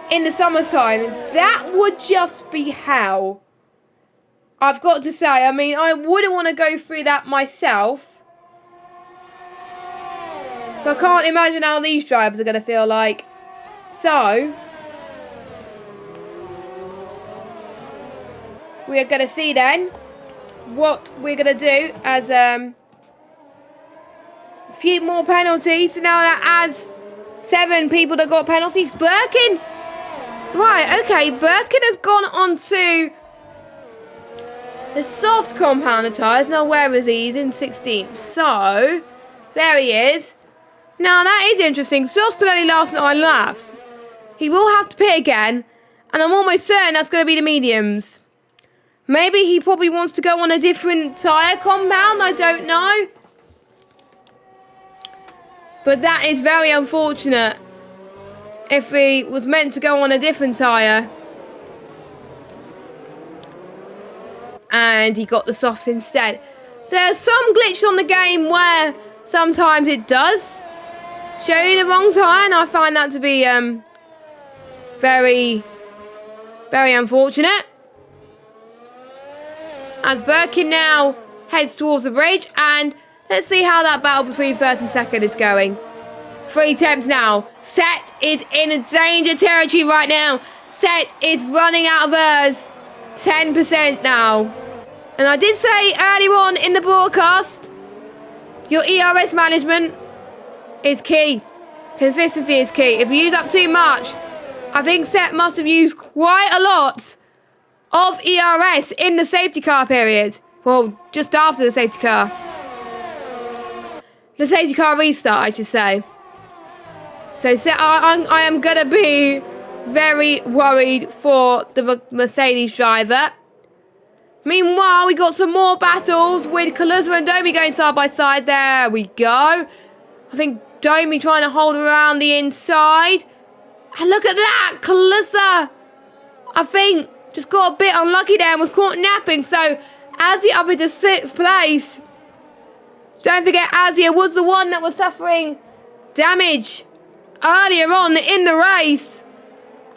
in the summertime. That would just be hell. I've got to say, I mean, I wouldn't want to go through that myself. So I can't imagine how these drivers are going to feel like. So we are going to see then what we're going to do as a few more penalties. So now that adds 7 people that got penalties. Birkin. Right, okay, Birkin has gone on to the soft compounder tyres. Now, where is he? He's in 16th. So, there he is. Now, that is interesting. Soft can only last 9 laps. He will have to pit again, and I'm almost certain that's going to be the mediums. Maybe he probably wants to go on a different tyre compound. I don't know. But that is very unfortunate. If he was meant to go on a different tyre and he got the soft instead. There's some glitch on the game where sometimes it does show you the wrong tyre, and I find that to be very, very unfortunate. As Birkin now heads towards the bridge, and let's see how that battle between first and second is going. 3 temps now. Set is in danger territory right now. Set is running out of hers. 10% now. And I did say earlier on in the broadcast, your ERS management is key. Consistency is key. If you use up too much, I think Set must have used quite a lot of ERS in the safety car period. Well, just after the safety car. The safety car restart, I should say. So I am going to be very worried for the Mercedes driver. Meanwhile, we got some more battles with Kaluza and Domi going side by side. There we go. I think Domi trying to hold around the inside. And look at that. Kaluza, I think, just got a bit unlucky there and was caught napping. So, Azia up into 6th place. Don't forget, Azia was the one that was suffering damage earlier on in the race,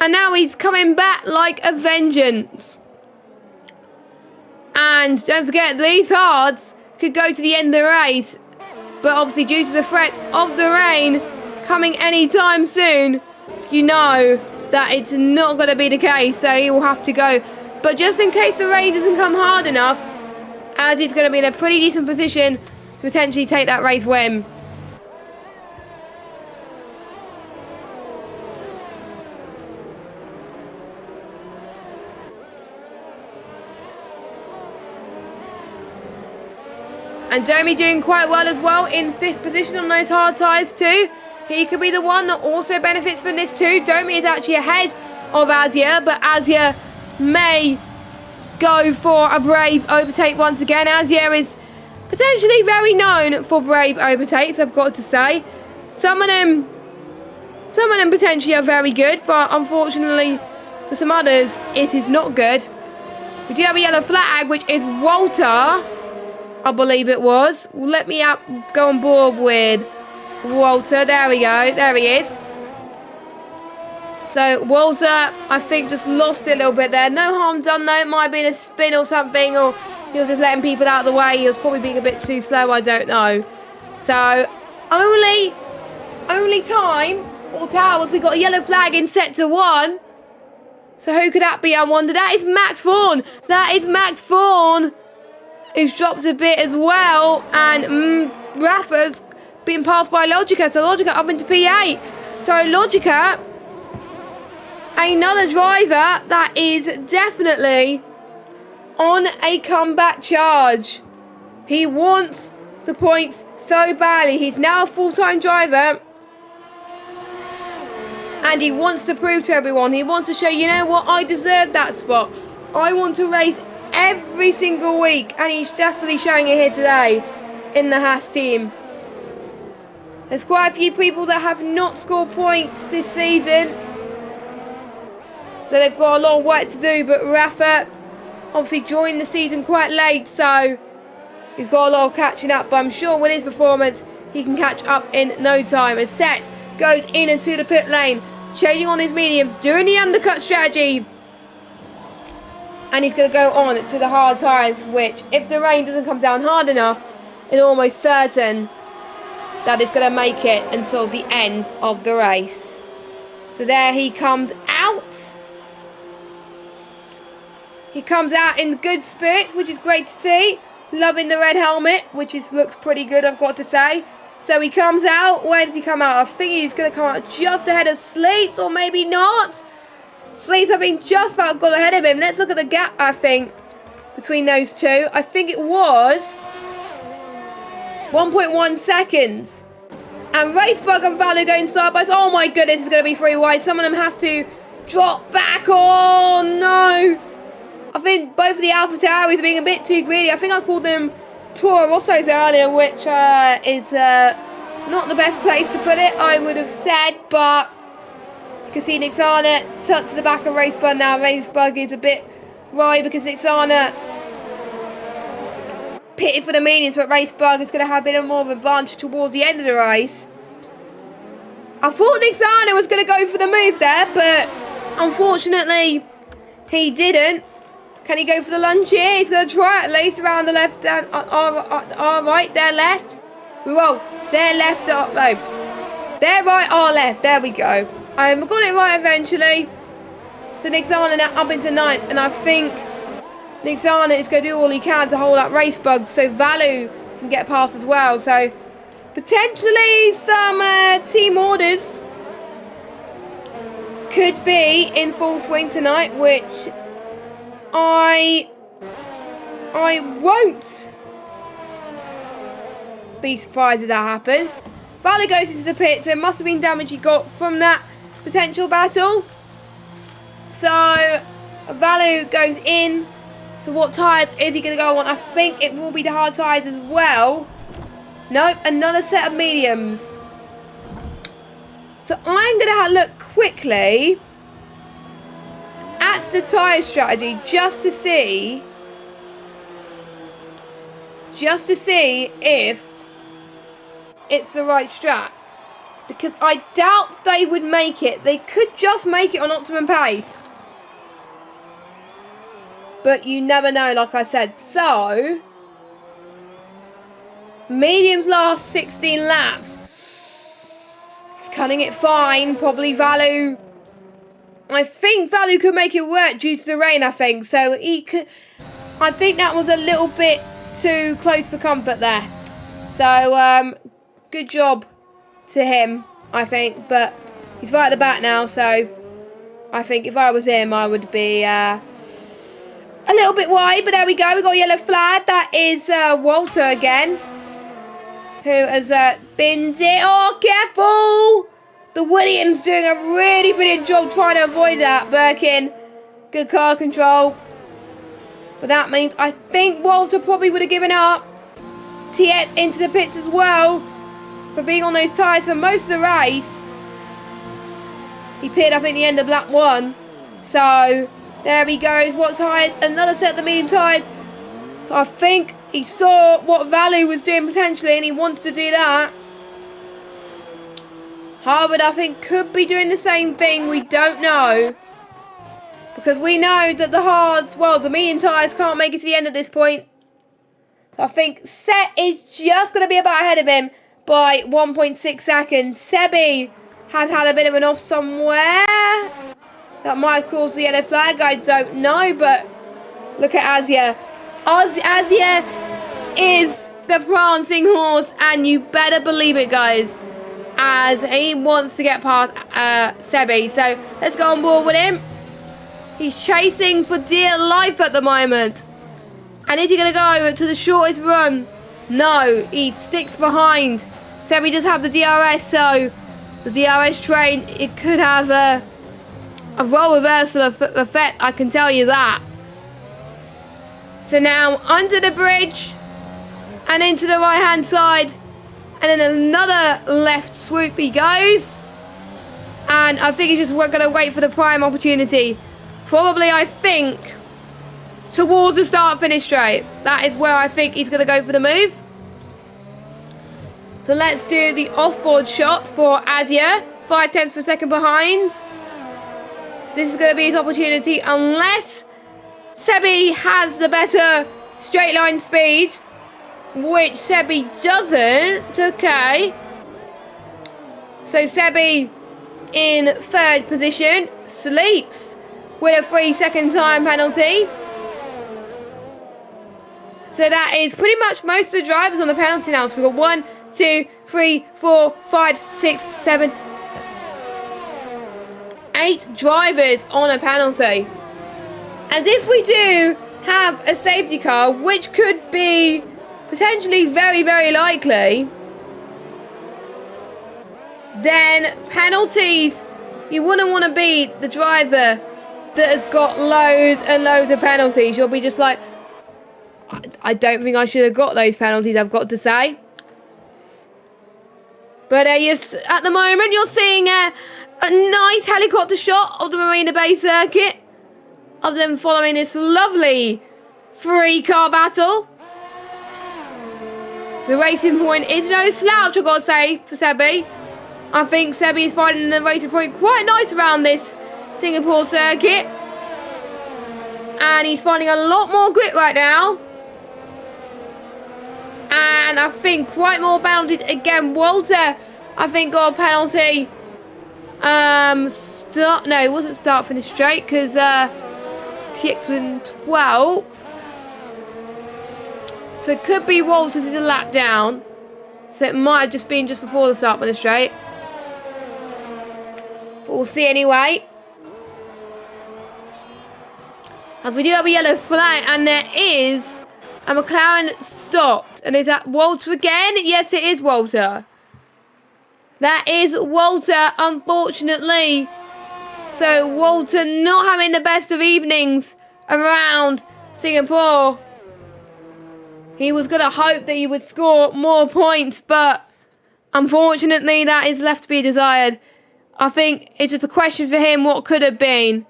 and now he's coming back like a vengeance. And don't forget, these hards could go to the end of the race. But obviously due to the threat of the rain coming anytime soon, you know that it's not going to be the case. So he will have to go. But just in case the rain doesn't come hard enough, as he's going to be in a pretty decent position to potentially take that race win. And Domi doing quite well as well in 5th position on those hard tyres too. He could be the one that also benefits from this too. Domi is actually ahead of Azia, but Azia may go for a brave overtake once again. Azia is potentially very known for brave overtakes, I've got to say. Some of them potentially are very good, but unfortunately for some others, it is not good. We do have a yellow flag, which is Walter, I believe it was. Let me go on board with Walter. There we go. There he is. So Walter, I think, just lost it a little bit there. No harm done though. It might have been a spin or something, or he was just letting people out of the way. He was probably being a bit too slow. I don't know. So only time or towers. We got a yellow flag in sector 1. So who could that be? I wonder. That is Max Vaughan. That is Max Vaughan, who's dropped a bit as well, and Rafa's being passed by Logica, so Logica up into P8. So Logica, another driver that is definitely on a comeback charge. He wants the points so badly. He's now a full-time driver, and he wants to prove to everyone, he wants to show, you know what, I deserve that spot. I want to race every single week, and he's definitely showing it here today in the Haas team. There's quite a few people that have not scored points this season, so they've got a lot of work to do. But Rafa obviously joined the season quite late, so he's got a lot of catching up, but I'm sure with his performance he can catch up in no time. As Set goes in into the pit lane, changing on his mediums, doing the undercut strategy. And he's going to go on to the hard tyres, which, if the rain doesn't come down hard enough, it's almost certain that it's going to make it until the end of the race. So there he comes out. He comes out in good spirits, which is great to see. Loving the red helmet, which looks pretty good, I've got to say. So he comes out. Where does he come out? I think he's going to come out just ahead of Sleeps, or maybe not. Sleeps have been just about got ahead of him. Let's look at the gap, I think, between those two. I think it was 1.1 seconds. And Racebug and Valor going side by side. Oh my goodness, it's going to be 3 wide. Some of them have to drop back. Oh no. I think both of the Alpha Tauris are being a bit too greedy. I think I called them Toro Rossos earlier, which is not the best place to put it, I would have said, but you can see Nixana tucked to the back of Racebug now. Racebug is a bit right because Nixana pitted for the mediums, but Racebug is going to have a bit more of an advantage towards the end of the race. I thought Nixana was going to go for the move there, but unfortunately he didn't. Can he go for the lunge here? He's going to try at least around the left and our right, their left. Whoa, their left, no. Their right, our left. There we go. I got it right eventually. So Nixana now up into 9th, and I think Nixana is going to do all he can to hold up Racebug so Valu can get past as well. So potentially some team orders could be in full swing tonight, which I won't be surprised if that happens. Valor goes into the pit, so it must have been damage he got from that potential battle. So Valor goes in. So what tyres is he going to go on? I think it will be the hard tyres as well. Nope, another set of mediums. So I'm going to look quickly at the tyre strategy just to see if it's the right strat, because I doubt they would make it. They could just make it on optimum pace, but you never know, like I said. So Mediums last 16 laps. He's cutting it fine. Probably Valu. I think Valu could make it work due to the rain, I think. So he could. I think that was a little bit too close for comfort there. So, good job to him, I think. But he's right at the back now, so I think if I was him, I would be a little bit wide. But there we go. We got a yellow flag. That is Walter again, who has binned it. Oh, careful! The Williams doing a really brilliant job trying to avoid that. Birkin, good car control. But that means I think Walter probably would have given up. T8 into the pits as well for being on those tyres for most of the race. He pitted up at the end of lap 1. So there he goes. What tyres? Another set of the medium tyres. So I think he saw what Valu was doing potentially and he wanted to do that. Harvard, I think, could be doing the same thing. We don't know. Because we know that the hards, well, the medium tyres can't make it to the end at this point. So I think Set is just going to be about ahead of him by 1.6 seconds. Sebi has had a bit of an off somewhere. That might have caused the yellow flag. I don't know, but look at Azia. Azia is the prancing horse, and you better believe it, guys, as he wants to get past Sebi. So let's go on board with him. He's chasing for dear life at the moment. And is he going to go to the shortest run? No, he sticks behind. Sebi does have the DRS, so the DRS train, it could have a role reversal effect, I can tell you that. So now under the bridge and into the right hand side, and then another left swoop he goes. And I think he's just going to wait for the prime opportunity. Probably, I think, towards the start-finish straight. That is where I think he's going to go for the move. So let's do the off-board shot for Azia. 0.5 per second behind. This is going to be his opportunity unless Sebi has the better straight line speed, which Sebi doesn't. Okay. So Sebi in 3rd position sleeps with a 3-second time penalty. So that is pretty much most of the drivers on the penalty now. So we've got 1, 2, 3, 4, 5, 6, 7, 8 drivers on a penalty. And if we do have a safety car, which could be potentially very, very likely, then penalties, you wouldn't want to be the driver that has got loads and loads of penalties. You'll be just like, I don't think I should have got those penalties, I've got to say. But yes, at the moment, you're seeing a nice helicopter shot of the Marina Bay circuit, of them following this lovely 3-car battle. The Racing Point is no slouch, I've got to say, for Sebi. I think Sebi is finding the Racing Point quite nice around this Singapore circuit. And he's finding a lot more grip right now. And I think quite more penalties. Again, Walter, I think, got a penalty. No, it wasn't start finish straight because TX was in 12th. So it could be Walter's is a lap down. So it might have just been just before the start finish straight. But we'll see anyway. As we do have a yellow flag, and there is a McLaren stopped. And is that Walter again? Yes, it is Walter. That is Walter, unfortunately. So Walter not having the best of evenings around Singapore. He was going to hope that he would score more points, but unfortunately that is left to be desired. I think it's just a question for him what could have been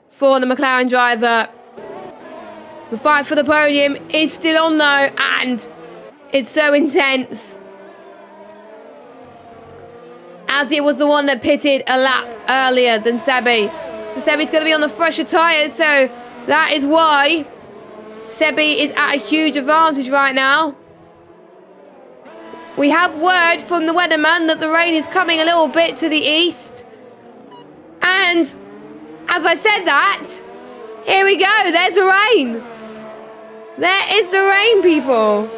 for the McLaren driver. The fight for the podium is still on though, and it's so intense. Azia was the one that pitted a lap earlier than Sebi. So Sebi's going to be on the fresher tyres, so that is why Sebi is at a huge advantage right now. We have word from the weatherman that the rain is coming a little bit to the east. And as I said that, here we go. There's the rain. There is the rain, people.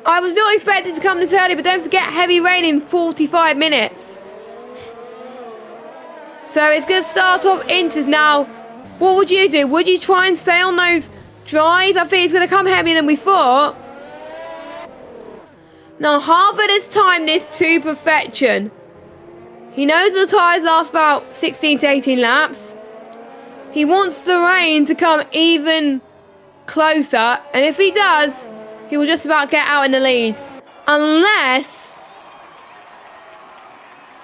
I was not expecting to come this early, but don't forget heavy rain in 45 minutes. So it's going to start off inters now. What would you do? Would you try and stay on those dries? I think it's going to come heavier than we thought. Now, Harvard has timed this to perfection. He knows the tyres last about 16 to 18 laps. He wants the rain to come even closer. And if he does, he will just about get out in the lead. Unless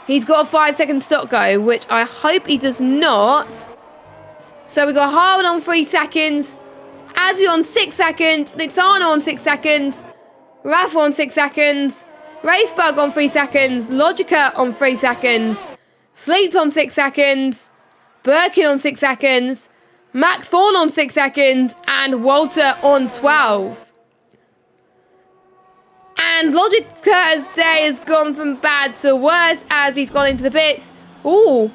he's got a 5-second stop go, which I hope he does not. So we got Harvard on 3 seconds. Asby on 6 seconds. Nixana on 6 seconds. Rafa on 6 seconds. Racebug on 3 seconds. Logica on 3 seconds. Sleeps on 6 seconds. Birkin on 6 seconds. Max Thorne on 6 seconds. And Walter on 12. And Logica's day has gone from bad to worse as he's gone into the pits. Ooh.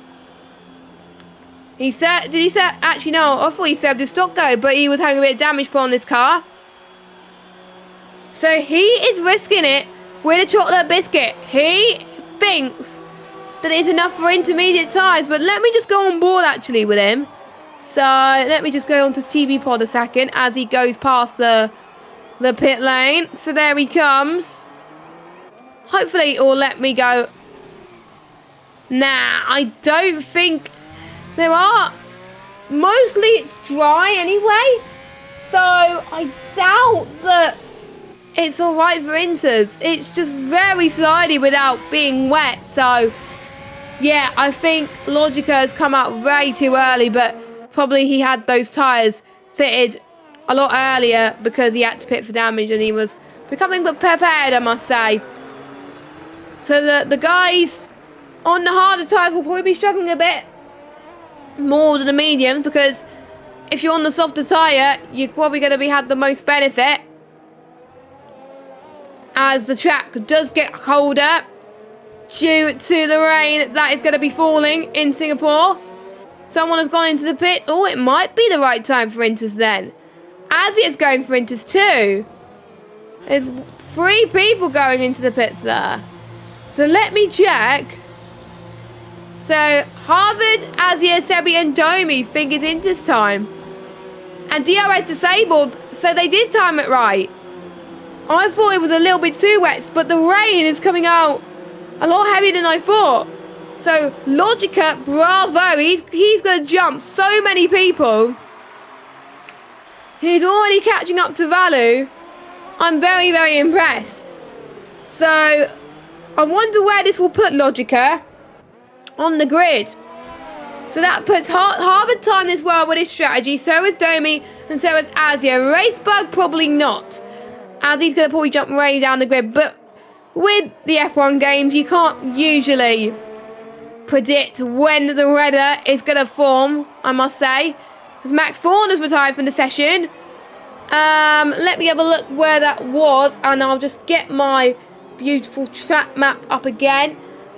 Did he say? Actually, no. I thought he served his stock go, but he was having a bit of damage put on this car. So he is risking it with a chocolate biscuit. He thinks that it's enough for intermediate tyres, but let me just go on board actually with him. So let me just go on to TV pod a second as he goes past the pit lane. So there he comes. Hopefully it will let me go. Nah, I don't think there are. Mostly it's dry anyway. So I doubt that it's alright for inters. It's just very slidey without being wet. So yeah, I think Logica has come out way too early, but probably he had those tyres fitted a lot earlier because he had to pit for damage and he was becoming prepared, I must say. So the guys on the harder tyres will probably be struggling a bit more than the mediums, because if you're on the softer tyre, you're probably going to have the most benefit, as the track does get colder due to the rain that is going to be falling in Singapore. Someone has gone into the pits. Oh, it might be the right time for inters then. Azzy is going for inters too. There's 3 people going into the pits there. So let me check. So Harvard, Azia, Sebi and Domi think it's inters time. And DRS disabled, so they did time it right. I thought it was a little bit too wet, but the rain is coming out a lot heavier than I thought. So Logica, bravo, he's going to jump so many people. He's already catching up to Valu. I'm very, very impressed. So I wonder where this will put Logica on the grid. So that puts Harvard time this well with his strategy. So is Domi and so is Azia. Racebug probably not, as he's going to probably jump way down the grid. But with the F1 games, you can't usually predict when the weather is going to form, I must say. As Max Thorne has retired from the session. Let me have a look where that was, and I'll just get my beautiful track map up again.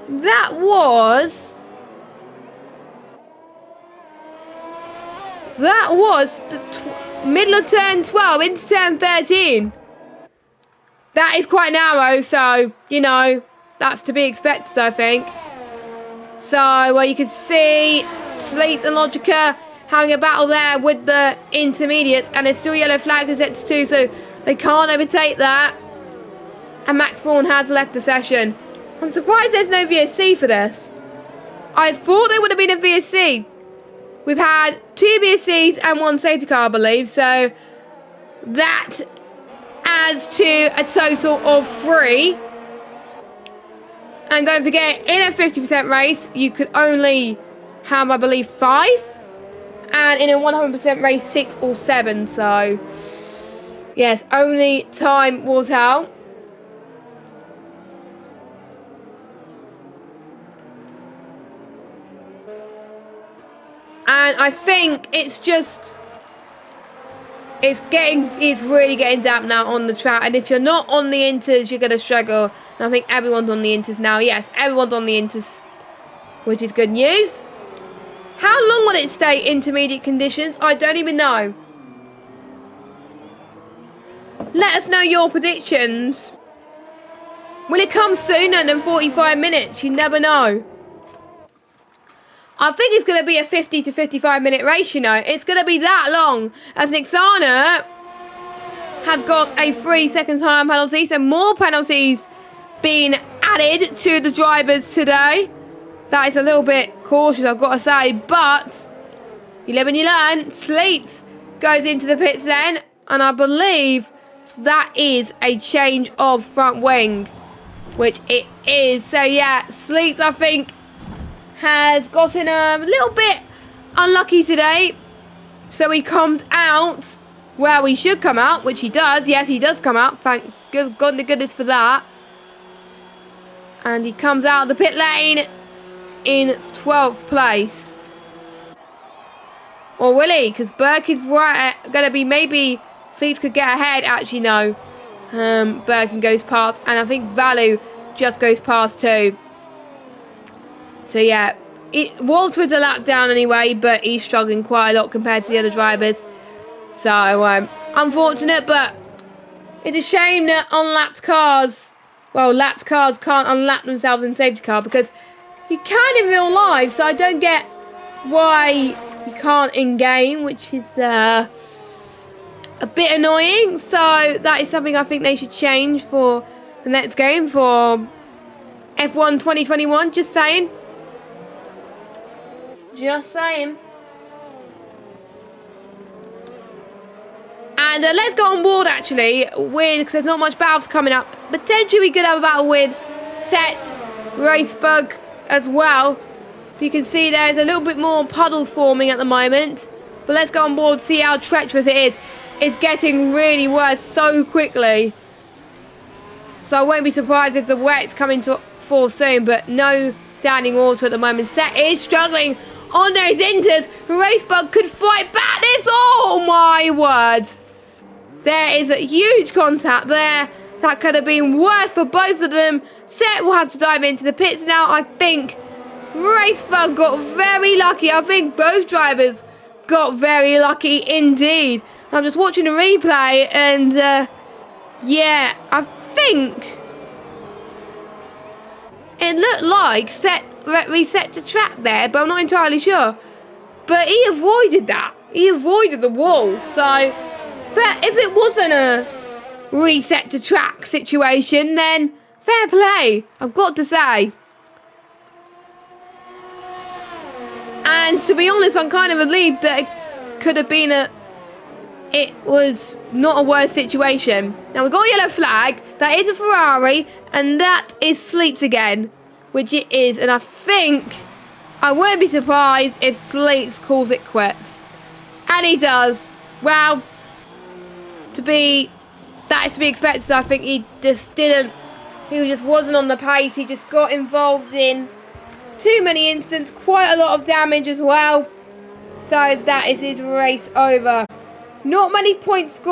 That was the middle of turn 12 into turn 13. That is quite narrow, so, you know, that's to be expected, I think. So, well, you can see Sleep and Logica having a battle there with the intermediates, and there's still yellow flag is set to 2, so they can't overtake that. And Max Thorne has left the session. I'm surprised there's no VSC for this. I thought there would have been a VSC. We've had 2 VSCs and 1 safety car, I believe, so that adds to a total of 3. And don't forget, in a 50% race, you could only have, I believe, 5. And in a 100% race, 6 or 7. So, yes, only time will tell. And I think it's just It's really getting damp now on the track, and if you're not on the inters, you're going to struggle. And I think everyone's on the inters now. Yes, everyone's on the inters, which is good news. How long will it stay intermediate conditions? I don't even know. Let us know your predictions. Will it come sooner than 45 minutes? You never know. I think it's going to be a 50 to 55 minute race, you know. It's going to be that long, as Niksana has got a 3-second time penalty. So more penalties being added to the drivers today. That is a little bit cautious, I've got to say. But you live and you learn. Sleeps goes into the pits then. And I believe that is a change of front wing, which it is. So yeah, Sleeps, I think, has gotten a little bit unlucky today. So he comes out where he should come out, which he does. Yes, he does come out. Thank God to goodness for that. And he comes out of the pit lane in 12th place. Or will he? Because Burke is right, going to be maybe Sleeps could get ahead. Actually, no. Birkin goes past. And I think Valu just goes past too. So yeah, Walter is a lap down anyway, but he's struggling quite a lot compared to the other drivers. So unfortunate, but it's a shame that unlapped cars, well, lapped cars can't unlap themselves in safety car, because you can in real life. So I don't get why you can't in game, which is a bit annoying. So that is something I think they should change for the next game for F1 2021. Just saying. Just saying. And let's go on board actually with, because there's not much battles coming up. Potentially we could have a battle with Set Racebug as well. You can see there's a little bit more puddles forming at the moment. But let's go on board, see how treacherous it is. It's getting really worse so quickly. So I won't be surprised if the wet's coming to force soon. But no standing water at the moment. Set is struggling on those inters. Racebug could fight back this. Oh my word. There is a huge contact there. That could have been worse for both of them. Set will have to dive into the pits now. I think Racebug got very lucky. I think both drivers got very lucky indeed. I'm just watching the replay and yeah, I think it looked like Set reset the track there, but I'm not entirely sure. But he avoided that. He avoided the wall. So if it wasn't a reset to track situation, then fair play, I've got to say. And to be honest, I'm kind of relieved that it could have been it was not a worse situation. Now we've got a yellow flag. That is a Ferrari, and that is Sleeps again, which it is. And I think I won't be surprised if Sleeps calls it quits. And he does. Well, that is to be expected. I think he just didn't. He just wasn't on the pace. He just got involved in too many incidents, quite a lot of damage as well. So that is his race over. Not many points scored.